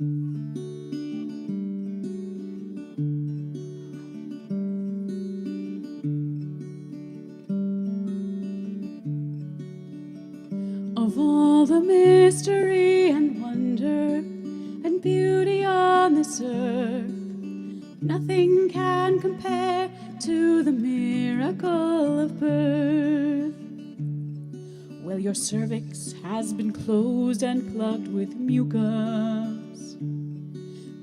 Of all the mystery and wonder and beauty on this earth, nothing can compare to the miracle of birth. Well, your cervix has been closed and plugged with mucus,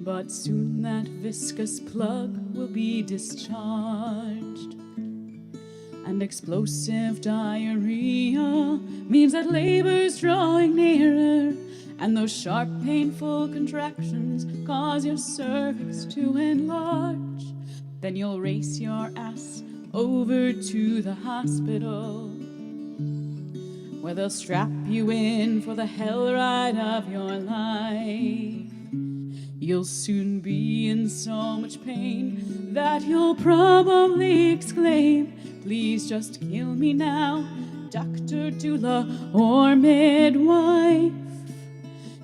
but soon that viscous plug will be discharged. And explosive diarrhea means that labor's drawing nearer, and those sharp, painful contractions cause your cervix to enlarge. Then you'll race your ass over to the hospital, where they'll strap you in for the hell ride of your life. You'll soon be in so much pain that you'll probably exclaim, "Please just kill me now, doctor, doula, or midwife."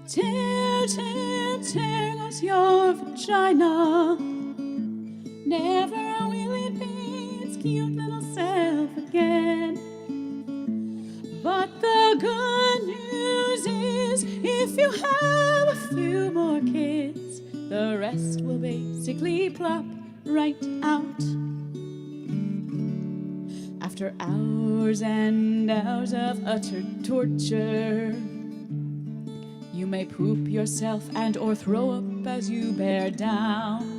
Tear, tear, tear goes your vagina. Never will it be its cute little self again. But the good news is, if you have a few more kids, the rest will basically plop right out. After hours and hours of utter torture, you may poop yourself and or throw up as you bear down.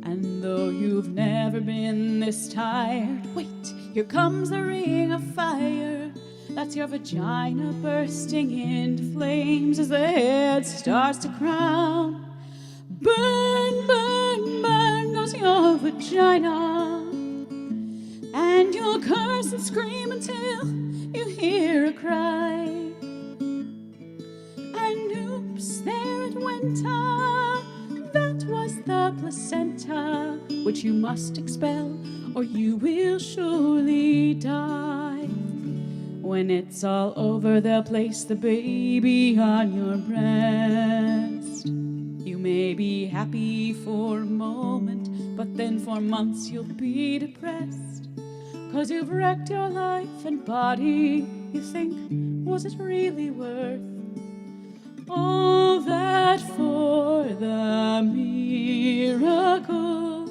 And though you've never been this tired, wait, here comes the ring of fire. That's your vagina bursting into flames as the head starts to crown. Burn, burn, burn goes your vagina, and you'll curse and scream until you hear a cry. And oops, there it went. That was the placenta, which you must expel, or you will surely die. When it's all over, they'll place the baby on your breast. You may be happy for a moment, but then for months you'll be depressed, 'cause you've wrecked your life and body. You think, was it really worth all that for the miracle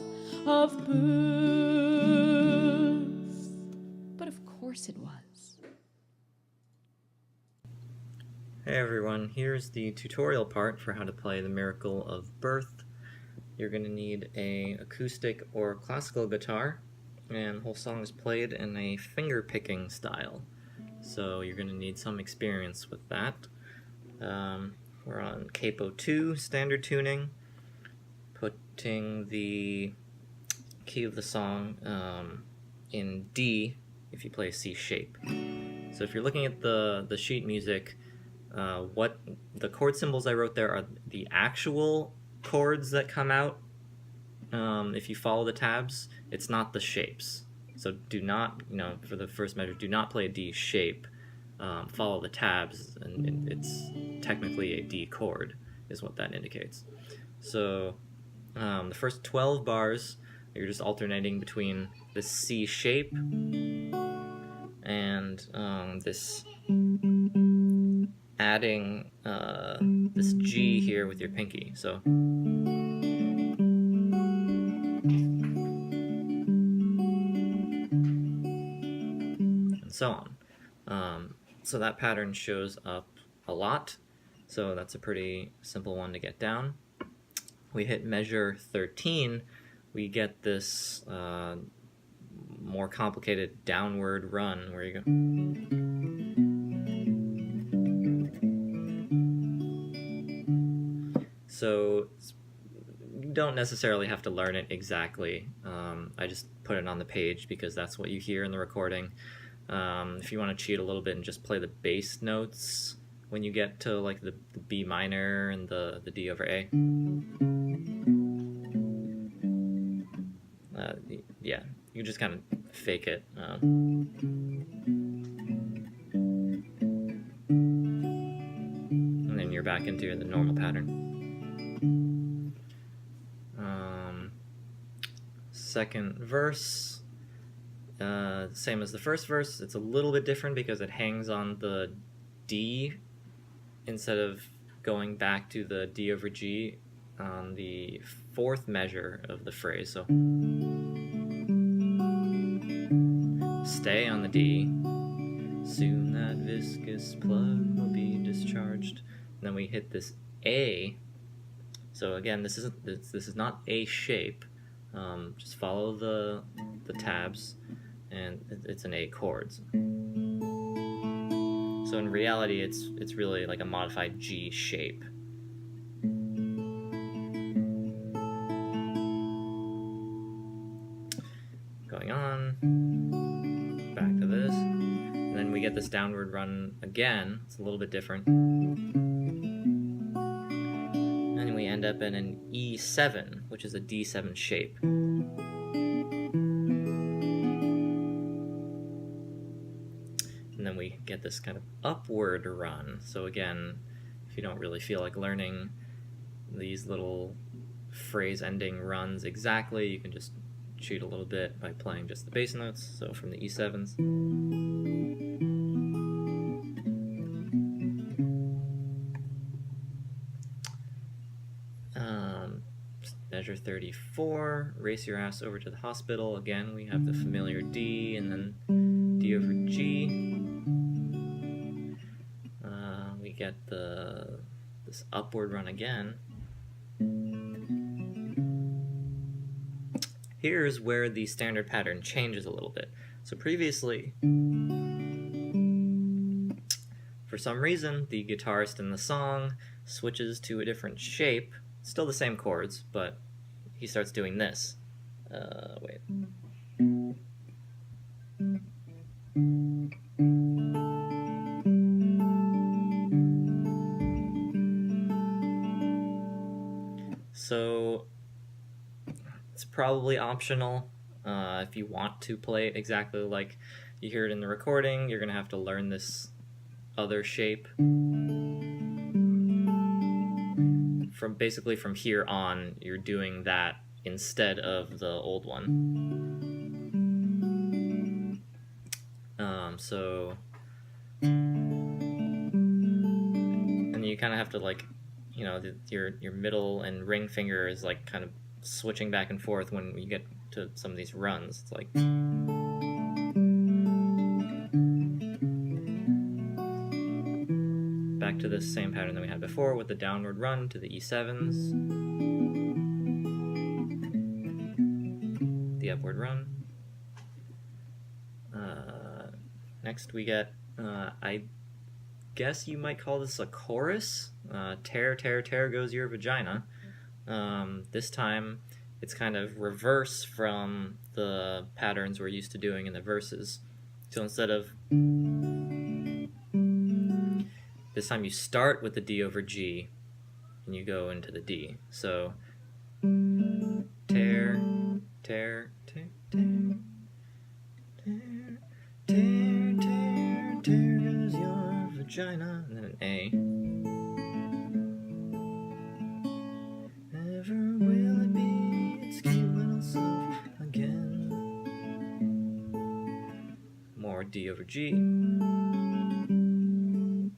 of birth? But of course it was. Hey everyone, here's the tutorial part for how to play the Miracle of Birth. You're going to need an acoustic or classical guitar, and the whole song is played in a finger-picking style. So you're going to need some experience with that. We're on capo 2, standard tuning, putting the key of the song in D if you play a C shape. So if you're looking at the sheet music, what the chord symbols I wrote there are the actual chords that come out. If you follow the tabs, it's not the shapes. So do not, for the first measure, do not play a D shape. Follow the tabs, and it's technically a D chord, is what that indicates. So the first 12 bars, you're just alternating between the C shape and this adding this G here with your pinky. So and so on. So that pattern shows up a lot, so that's a pretty simple one to get down. We hit measure 13, we get this more complicated downward run where you go. So you don't necessarily have to learn it exactly. I just put it on the page because that's what you hear in the recording. If you want to cheat a little bit and just play the bass notes when you get to like the B minor and the D over A. Yeah, you just kind of fake it. And then you're back into the normal pattern. Second verse, same as the first verse. It's a little bit different because it hangs on the D instead of going back to the D over G on the fourth measure of the phrase. So stay on the D. Soon that viscous plug will be discharged. And then we hit this A. So again, this is not a shape. Just follow the tabs, and it's an A chord. So in reality, it's really like a modified G shape. Going on, back to this, and then we get this downward run again. It's a little bit different. And we end up in an E7, which is a D7 shape. And then we get this kind of upward run. So again, if you don't really feel like learning these little phrase ending runs exactly, you can just cheat a little bit by playing just the bass notes. So from the E7s. Measure 34, race your ass over to the hospital. Again, we have the familiar D and then D over G. We get this upward run again. Here's where the standard pattern changes a little bit. So previously, for some reason, the guitarist in the song switches to a different shape. Still the same chords, but he starts doing this. Wait. So it's probably optional. If you want to play it exactly like you hear it in the recording, you're going to have to learn this other shape. Basically from here on, you're doing that instead of the old one. And you kind of have to, like, you know, your middle and ring finger is like kind of switching back and forth when you get to some of these runs. It's like back to this same pattern that we had before with the downward run to the E7s, the upward run. Next we get, I guess you might call this a chorus. Tear, tear, tear goes your vagina. This time it's kind of reverse from the patterns we're used to doing in the verses. So instead of this time you start with the D over G, and you go into the D. So, tear, tear, tear, tear, tear, tear, tear, tear goes your vagina, and then an A. Never will it be its cute little self again. More D over G.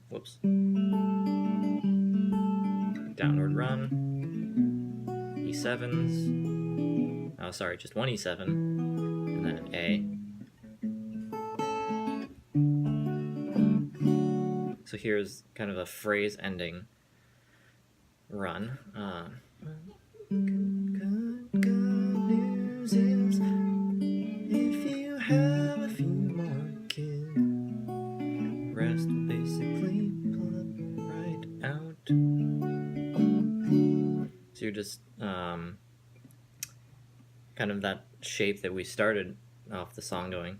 Whoops. Downward run. E7s. Oh, sorry, just one E7. And then an A. So here's kind of a phrase ending run. Good news is if you have a few more kids, rest will basically plug right out. So you're just kind of that shape that we started off the song doing.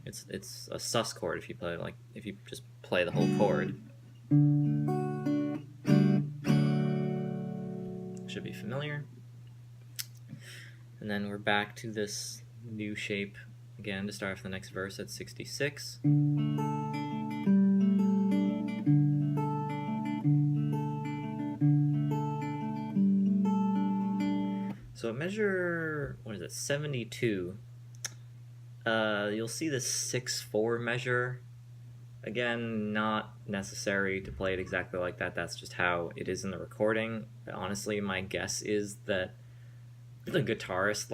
It's a sus chord if you play, like, if you just play the whole chord. Should be familiar. And then we're back to this new shape again to start off the next verse at 66. So at measure, what is it, 72, you'll see the 6/4 measure. Again, not necessary to play it exactly like that. That's just how it is in the recording. Honestly, my guess is that the guitarist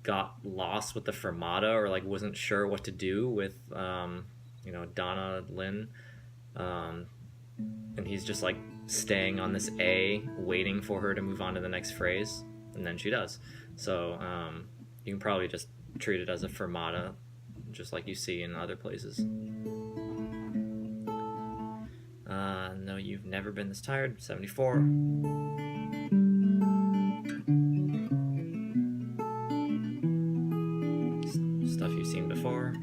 got lost with the fermata, or wasn't sure what to do with Donna Lynn, and he's just staying on this A, waiting for her to move on to the next phrase, and then she does. So you can probably just treat it as a fermata, just like you see in other places. No, you've never been this tired. 74. Stuff you've seen before.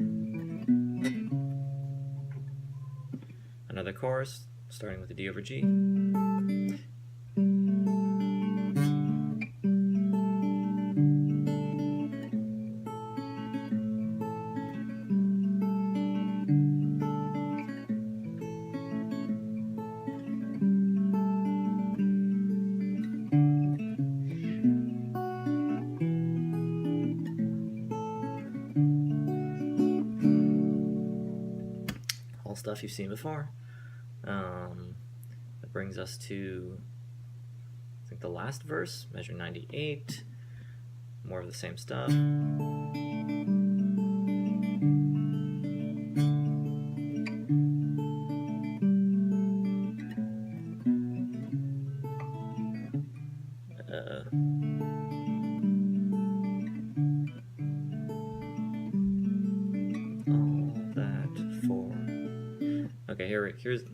Another chorus, starting with the D over G. All stuff you've seen before. That brings us to, I think, the last verse, measure 98. More of the same stuff. Okay,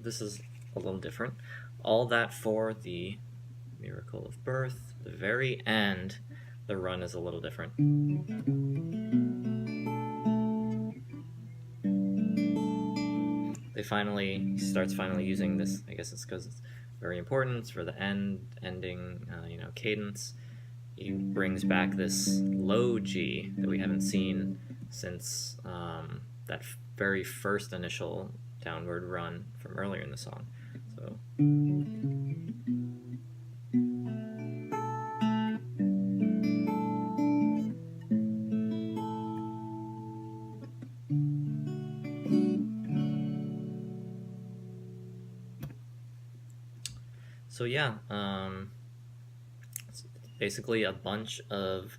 this is a little different. All that for the miracle of birth. The very end, the run is a little different. He starts finally using this. I guess it's because it's very important. It's for the ending, cadence. He brings back this low G that we haven't seen since that very first initial downward run from earlier in the song. So yeah, it's basically a bunch of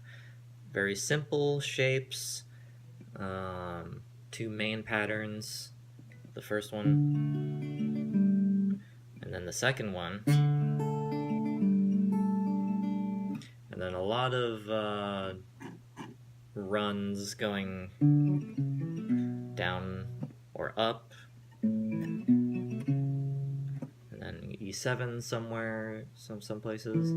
very simple shapes, 2 main patterns, the first one, and then the second one, and then a lot of runs going down or up, and then E7 somewhere, some places,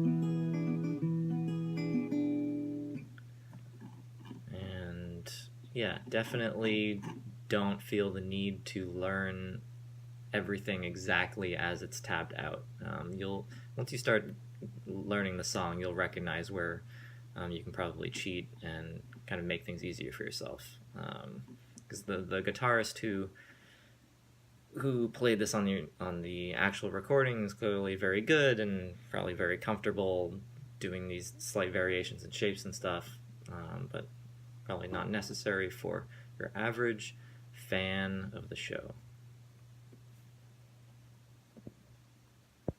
and yeah, definitely don't feel the need to learn everything exactly as it's tabbed out. Once you start learning the song, you'll recognize where you can probably cheat and kind of make things easier for yourself. Because the guitarist who played this on the actual recording is clearly very good and probably very comfortable doing these slight variations in shapes and stuff, but probably not necessary for your average fan of the show.